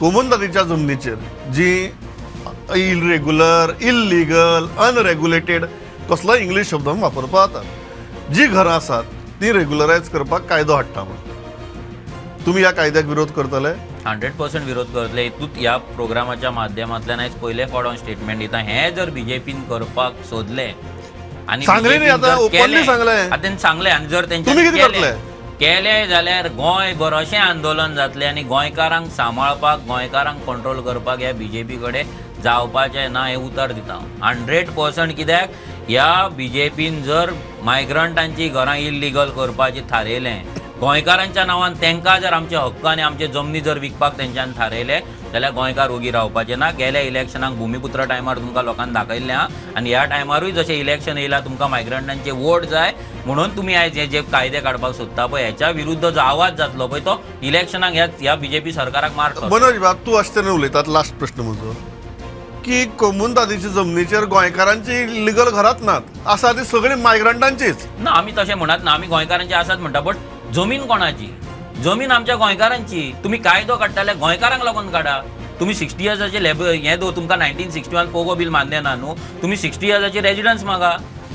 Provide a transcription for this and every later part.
कोमुनदादीच्या जमनीचेर जी irregular, illegal, unregulated कसलोय English शब्द वापरपा जाता, जी घरां आसात ती रेग्युलरायज करपाक कायदो हाडटा म्हणून तुम्ही या कायद्याक विरोध करतले? 100% विरोध करतले. हितूंत ह्या प्रोग्रामाच्या माध्यमांतल्यान आयज पयले फावट स्टेटमेंट दिता. हे जर बीजेपीन करपाक सोदले आनी सांगले न्ही, आतां ओपनली सांगले, आतां सांगले आनी जर तुम्ही कितें करतले केले जाल्यार गोंय बरोशें आंदोलन जातलें आनी गोंयकारांक सांबाळपाक, गोंयकारांक कंट्रोल करपाक ह्या बीजेपी कडेन जावपाचें ना हें उतर दिता 100%. कित्याक ह्या बीजेपीन जर मायग्रंटांची घरां इल्लीगल करपाचें थारयलें, गोंयकारांच्या नांवान तांकां जर आमचे हक्क आनी आमचे जमनी जर विकपाक तेंच्यांनी थारयले जाल्यार गोंयकार उगी रावपाचे ना. गेल्या इलेक्शनाक भुमिपुत्र टायमार तुमकां लोकांनी दाखयल्लें आहा आनी ह्या टायमारूय जशें इलेक्शन येयलां तुमकां मायग्रंटांचे वोट जाय म्हणून तुमी आयज हे जे कायदे काडपाक सोदता पळय हेच्या विरुद्ध जो आवाज जातलो पळय तो इलेक्शनाक ह्या बीजेपी सरकाराक मारतलो. मनोज बाब, तूं अशें तरेन उलयतात. लास्ट प्रश्न म्हजो की कोमुनदादीच्या जमनीचेर गोंयकारांची इल्लीगल घरांच नात, आसा ती सगळी मायग्रंटांचीच ना. आमी तशें म्हणत ना, आमी गोंयकारांची आसात म्हणटा, बट जमीन कोणाची? जमीन आमच्या गोंयकारांची. तुम्ही कायदो काडटाले गोंयकारांक लागून काडा. तुम्ही 60 इयर्साचे लेबर हें दो तुमकां 1961 पोगो बील मान्य ना न्हू. तुम्ही 60 इयर्साची रेजिडन्स मागा,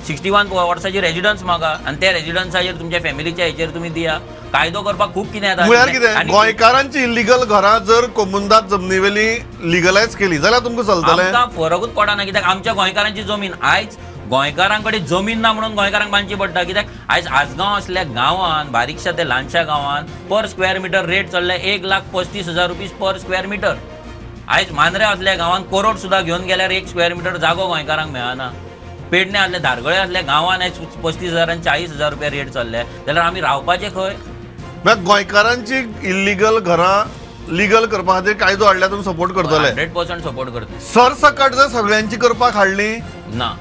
61 वर्साची रेजिडन्स मागा आनी त्या रेजिडन्साचेर तुमच्या फॅमिलीच्या हेचेर तुमी दिया. कायदो करपाक खूब कितें येता. म्हळ्यार कितें, गोंयकारांची इल्लीगल घरां जर कोमुनदाद जमनीवेली लिगलायज केली जाल्यार तुमकां चलतलें? आमकां फरकूच पडना. कित्याक आमच्या गोंयकारांची जमीन आयज गोंयकारां कडेन जमीन ना म्हणून गोंयकारांक बांदची पडटा. कित्याक आयज आसगांव असल्या गांवांत, बारीकशा ते ल्हानशा गांवांत पर स्क्वेअर मिटर रेट चल्ले 1,35,000 रुपीज पर स्क्वेअर मिटर. आयज मांद्रे असल्या गांवांत करोड सुद्दां घेवन गेल्यार 1 स्क्वेअर मिटर जागो गोंयकारांक मेळना. पेडणे असले धारगळे असल्या गांवांत आयज 35,000 आनी 40,000 रुपया रेट चल्ले जाल्यार आमी रावपाचे खंय? गोंयकारांची इल्लीगल घरां लीगल करपा खातीर कायदो हाडल्यार तुमी सपोर्ट करतले? 100% सपोर्ट करतले. सरसकट जर सगळ्यांची करपाक हाडली ना,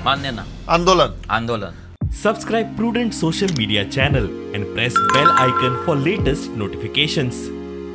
मान्य ना. आंदोलन. Subscribe Prudent social media channel and press bell icon for latest notifications.